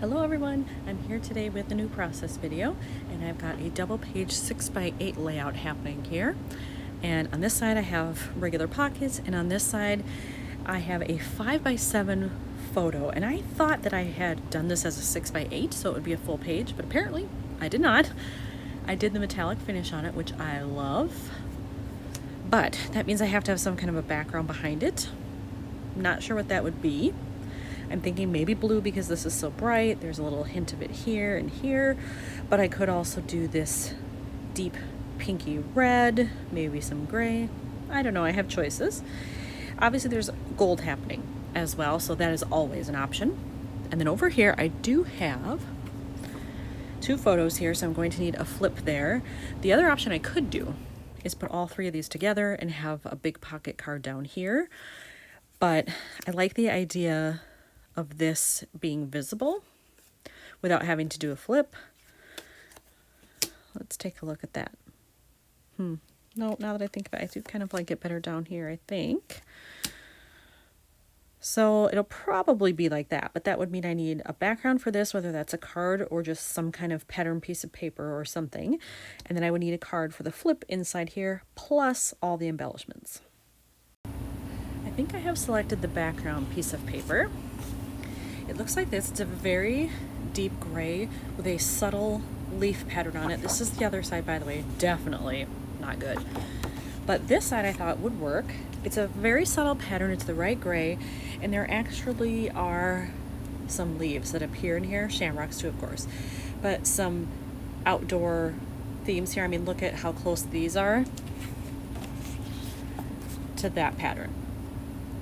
Hello everyone, I'm here today with a new process video, and I've got a double page 6x8 layout happening here. And on this side I have regular pockets, and on this side I have a 5x7 photo. And I thought that I had done this as a 6x8 so it would be a full page, but apparently I did not. I did the metallic finish on it, which I love, but that means I have to have some kind of a background behind it. Not sure what that would be. I'm thinking maybe blue because this is so bright. There's a little hint of it here and here, but I could also do this deep pinky red, maybe some gray. I don't know, I have choices. Obviously there's gold happening as well, so that is always an option. And then over here I do have two photos here, so I'm going to need a flip there. The other option I could do is put all three of these together and have a big pocket card down here, but I like the idea of this being visible without having to do a flip. Let's take a look at that. No, now that I think about it, I do kind of like it better down here, I think. So it'll probably be like that, but that would mean I need a background for this, whether that's a card or just some kind of pattern piece of paper or something. And then I would need a card for the flip inside here, plus all the embellishments. I think I have selected the background piece of paper. It looks like this. It's a very deep gray with a subtle leaf pattern on it. This is the other side, by the way. Definitely not good. But this side I thought would work. It's a very subtle pattern. It's the right gray, and there actually are some leaves that appear in here. Shamrocks too, of course. But some outdoor themes here. I mean, look at how close these are to that pattern.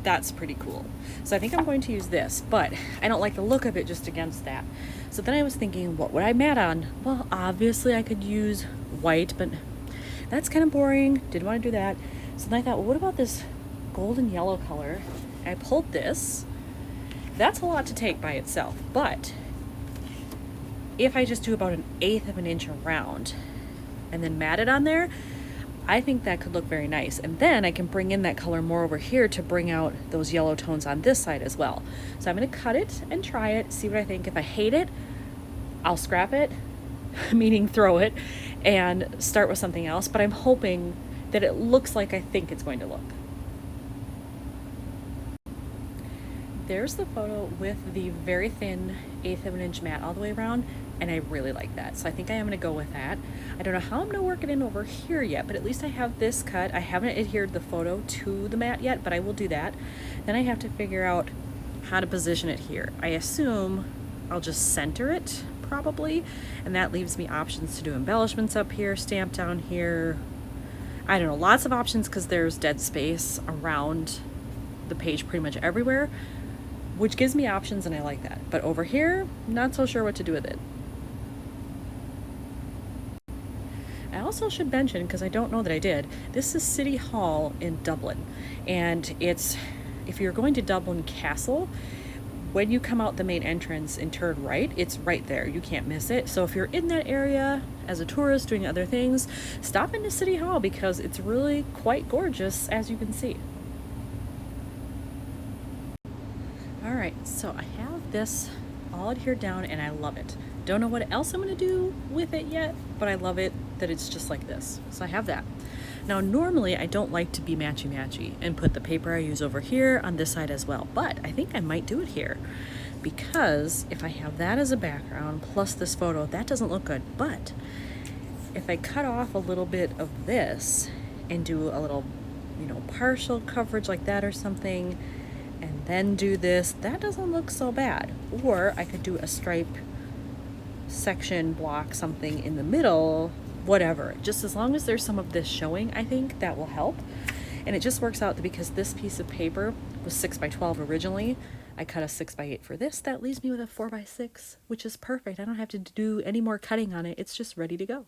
That's pretty cool. So I think I'm going to use this, but I don't like the look of it just against that. So then I was thinking, what would I mat on? Well, obviously I could use white, but that's kind of boring. Didn't want to do that. So then I thought, well, what about this golden yellow color? I pulled this. That's a lot to take by itself, but if I just do about 1/8 of an inch around and then mat it on there, I think that could look very nice. And then I can bring in that color more over here to bring out those yellow tones on this side as well. So I'm going to cut it and try it, see what I think. If I hate it, I'll scrap it, meaning throw it, and start with something else. But I'm hoping that it looks like I think it's going to look. There's the photo with the very thin 1/8 of an inch mat all the way around, and I really like that. So I think I am going to go with that. I don't know how I'm going to work it in over here yet, but at least I have this cut. I haven't adhered the photo to the mat yet, but I will do that. Then I have to figure out how to position it here. I assume I'll just center it, probably, and that leaves me options to do embellishments up here, stamp down here. I don't know, lots of options because there's dead space around the page pretty much everywhere, which gives me options, and I like that. But over here, not so sure what to do with it. I also should mention, because I don't know that I did, this is City Hall in Dublin, and it's, if you're going to Dublin Castle, when you come out the main entrance and turn right, it's right there. You can't miss it. So if you're in that area as a tourist doing other things, stop into City Hall because it's really quite gorgeous, as you can see. All right, so I have this all adhered down and I love it. Don't know what else I'm gonna do with it yet, but I love it that it's just like this. So I have that. Now, normally I don't like to be matchy-matchy and put the paper I use over here on this side as well, but I think I might do it here because if I have that as a background plus this photo, that doesn't look good. But if I cut off a little bit of this and do a little, partial coverage like that or something, and then do this, that doesn't look so bad. Or I could do a stripe section block, something in the middle, whatever. Just as long as there's some of this showing, I think that will help. And it just works out that because this piece of paper was 6x12 originally, I cut a 6x8 for this. That leaves me with a 4x6, which is perfect. I don't have to do any more cutting on it. It's just ready to go.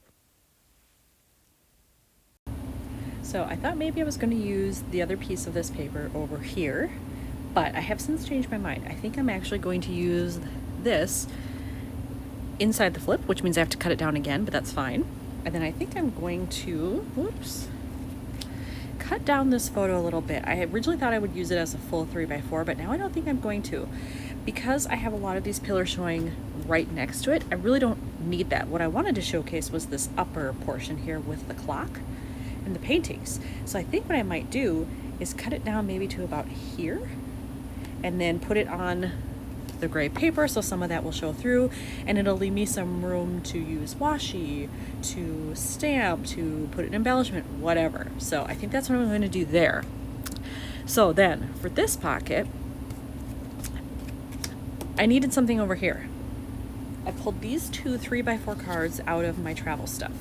So I thought maybe I was going to use the other piece of this paper over here, but I have since changed my mind. I think I'm actually going to use this inside the flip, which means I have to cut it down again, but that's fine. And then I think I'm going to, cut down this photo a little bit. I originally thought I would use it as a full 3x4, but now I don't think I'm going to, because I have a lot of these pillars showing right next to it, I really don't need that. What I wanted to showcase was this upper portion here with the clock and the paintings. So I think what I might do is cut it down maybe to about here and then put it on the gray paper so some of that will show through, and it'll leave me some room to use washi, to stamp, to put an embellishment, whatever. So I think that's what I'm going to do there. So then for this pocket, I needed something over here. I pulled these two 3x4 cards out of my travel stuff.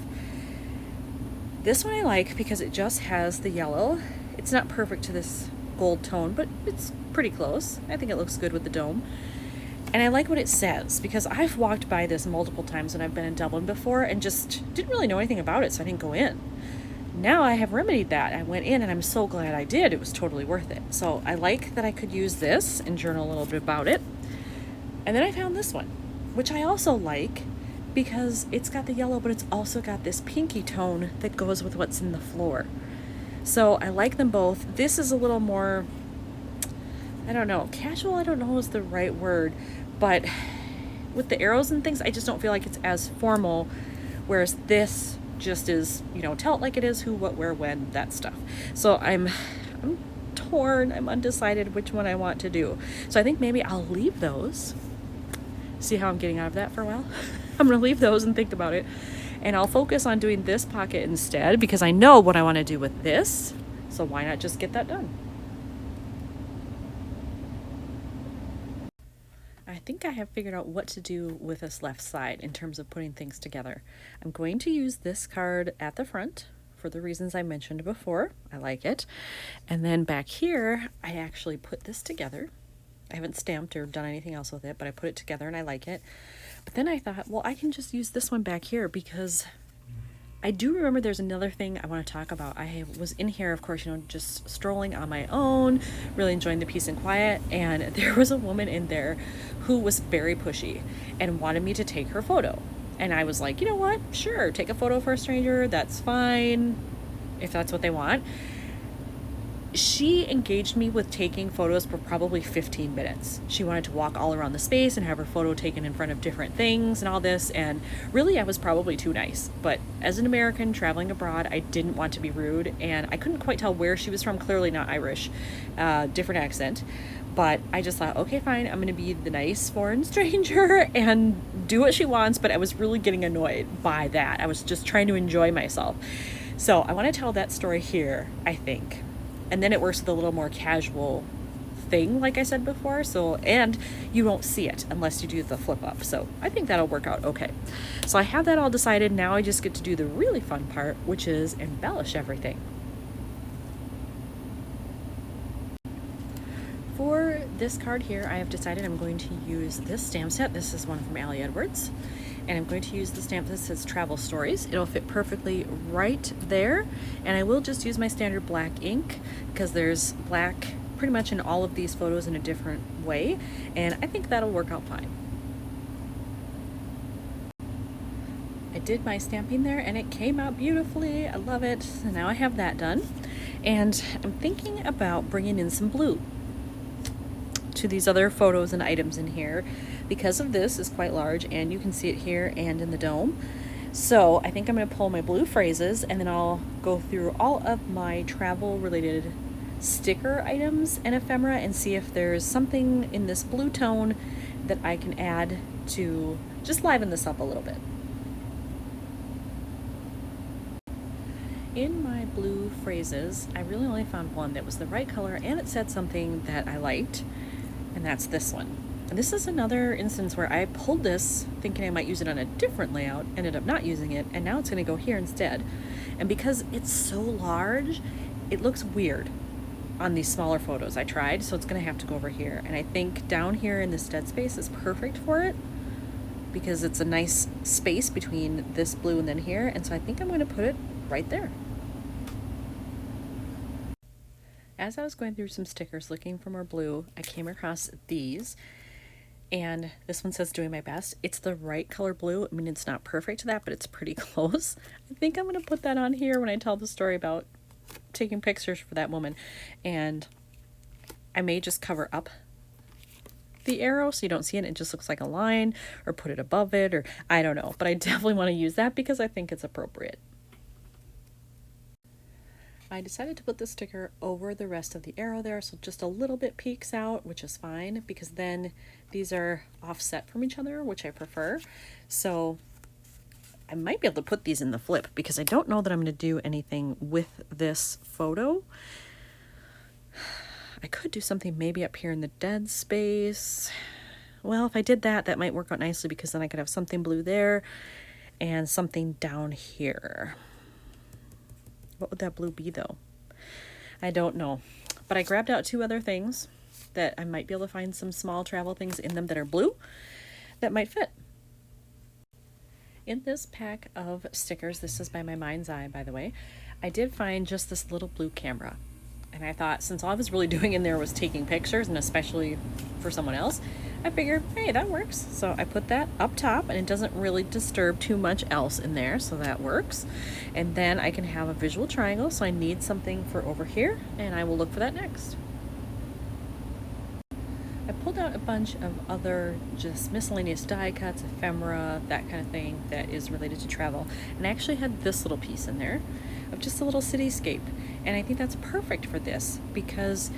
This one I like because it just has the yellow. It's not perfect to this gold tone, but it's pretty close. I think it looks good with the dome. And I like what it says because I've walked by this multiple times when I've been in Dublin before and just didn't really know anything about it, so I didn't go in. Now I have remedied that. I went in and I'm so glad I did. It was totally worth it. So I like that I could use this and journal a little bit about it. And then I found this one, which I also like because it's got the yellow, but it's also got this pinky tone that goes with what's in the floor. So I like them both. This is a little more, I don't know, casual, I don't know is the right word, but with the arrows and things, I just don't feel like it's as formal, whereas this just is, you know, tell it like it is, who, what, where, when, that stuff. So I'm torn, I'm undecided which one I want to do. So I think maybe I'll leave those. See how I'm getting out of that for a while? I'm gonna leave those and think about it. And I'll focus on doing this pocket instead because I know what I want to do with this. So why not just get that done? I think I have figured out what to do with this left side in terms of putting things together. I'm going to use this card at the front for the reasons I mentioned before. I like it. And then back here, I actually put this together. I haven't stamped or done anything else with it, but I put it together and I like it. But then I thought, well, I can just use this one back here because I do remember there's another thing I want to talk about. I was in here, of course, you know, just strolling on my own, really enjoying the peace and quiet, and there was a woman in there who was very pushy and wanted me to take her photo. And I was like, you know what? Sure, take a photo for a stranger. That's fine if that's what they want. She engaged me with taking photos for probably 15 minutes. She wanted to walk all around the space and have her photo taken in front of different things and all this, and really I was probably too nice. But as an American traveling abroad, I didn't want to be rude, and I couldn't quite tell where she was from, clearly not Irish, different accent. But I just thought, okay, fine, I'm gonna be the nice foreign stranger and do what she wants, but I was really getting annoyed by that. I was just trying to enjoy myself. So I wanna tell that story here, I think. And then it works with a little more casual thing, like I said before. So, and you won't see it unless you do the flip up. So I think that'll work out okay. So I have that all decided. Now I just get to do the really fun part, which is embellish everything. For this card here, I have decided I'm going to use this stamp set. This is one from Ali Edwards. And I'm going to use the stamp that says Travel Stories. It'll fit perfectly right there. And I will just use my standard black ink because there's black pretty much in all of these photos in a different way. And I think that'll work out fine. I did my stamping there and it came out beautifully. I love it. So now I have that done. And I'm thinking about bringing in some blue to these other photos and items in here because of this is quite large, and you can see it here and in the dome. So I think I'm going to pull my blue phrases and then I'll go through all of my travel related sticker items and ephemera and see if there's something in this blue tone that I can add to just liven this up a little bit. In my blue phrases, I really only found one that was the right color and it said something that I liked, and that's this one. And this is another instance where I pulled this thinking I might use it on a different layout, ended up not using it, and now it's going to go here instead. And because it's so large, it looks weird on these smaller photos I tried, so it's going to have to go over here. And I think down here in this dead space is perfect for it because it's a nice space between this blue and then here, and so I think I'm going to put it right there. As I was going through some stickers looking for more blue, I came across these. And this one says doing my best. It's the right color blue. I mean, it's not perfect to that, but it's pretty close. I think I'm going to put that on here when I tell the story about taking pictures for that woman. And I may just cover up the arrow so you don't see it, it just looks like a line, or put it above it, or I don't know, but I definitely want to use that because I think it's appropriate. I decided to put the sticker over the rest of the arrow there, so just a little bit peeks out, which is fine because then these are offset from each other, which I prefer. So I might be able to put these in the flip because I don't know that I'm going to do anything with this photo. I could do something maybe up here in the dead space. Well, if I did that, that might work out nicely because then I could have something blue there and something down here. What would that blue be though? I don't know. But I grabbed out 2 other things that I might be able to find some small travel things in them that are blue that might fit. In this pack of stickers, this is by my Mind's Eye, by the way, I did find just this little blue camera. And I thought since all I was really doing in there was taking pictures, and especially for someone else, I figured, hey, that works. So I put that up top and it doesn't really disturb too much else in there, so that works. And then I can have a visual triangle, so I need something for over here, and I will look for that next. I pulled out a bunch of other just miscellaneous die cuts, ephemera, that kind of thing that is related to travel. And I actually had this little piece in there of just a little cityscape. And I think that's perfect for this because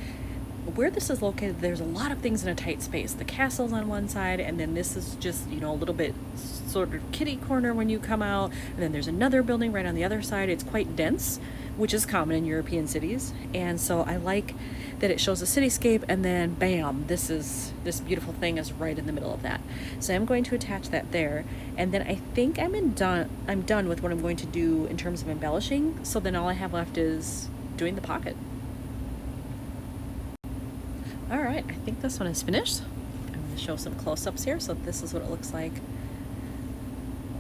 where this is located, there's a lot of things in a tight space. The castle's on one side, and then this is just, you know, a little bit sort of kitty corner when you come out. And then there's another building right on the other side. It's quite dense, which is common in European cities. And so I like that it shows a cityscape, and then bam, this beautiful thing is right in the middle of that. So I'm going to attach that there, and then I think I'm done with what I'm going to do in terms of embellishing. So then all I have left is doing the pocket. All right, I think this one is finished. I'm going to show some close-ups here. So this is what it looks like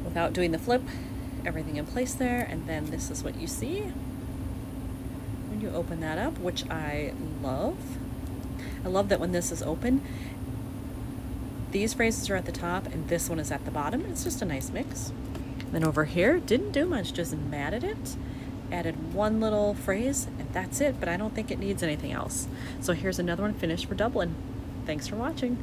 without doing the flip, everything in place there, and then this is what you see when you open that up, which I love. I love that when this is open, these phrases are at the top and this one is at the bottom. It's just a nice mix. Then over here, didn't do much, just matted it, added one little phrase, and that's it, but I don't think it needs anything else. So here's another one finished for Dublin. Thanks for watching.